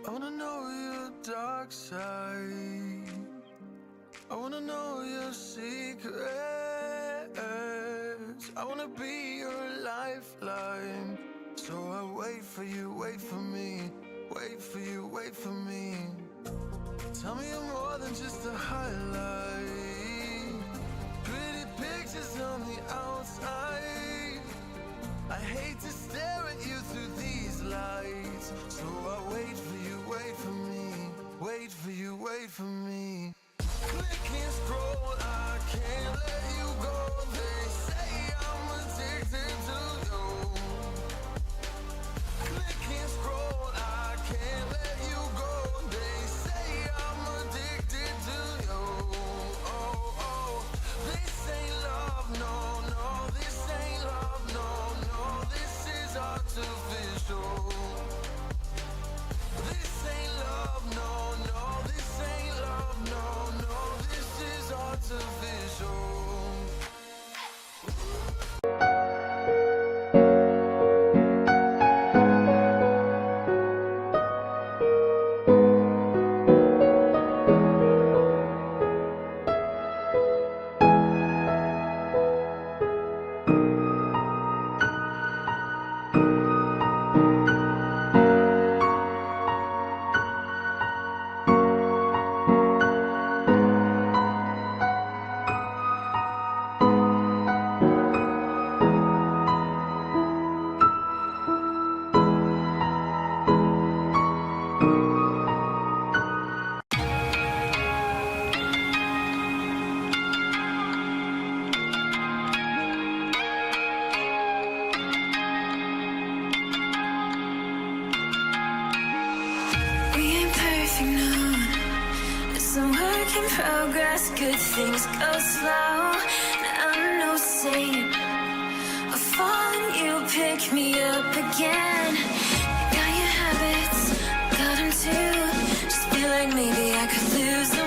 I wanna know your dark side. I wanna know your secrets. I wanna be your lifeline. So I wait for you, wait for me. Wait for you, wait for me. Tell me you're more than just a highlight. Pretty pictures on the outside. I hate to stare at you through these lights. So I wait for you, wait for me. Wait for you, wait for me. Click and scroll, I can't let you go. They say I'm addicted to you. Click and scroll, I can't let you go. They say I'm addicted to you. Oh, oh, this ain't love, no, no. This ain't love, no, no. This is artificial. This ain't love, no, no. This ain't love, no, no. This is artificial. In progress, good things go slow. I'm no saint. I fall and you pick me up again. You got your habits, got them too. Just feel like maybe I could lose them.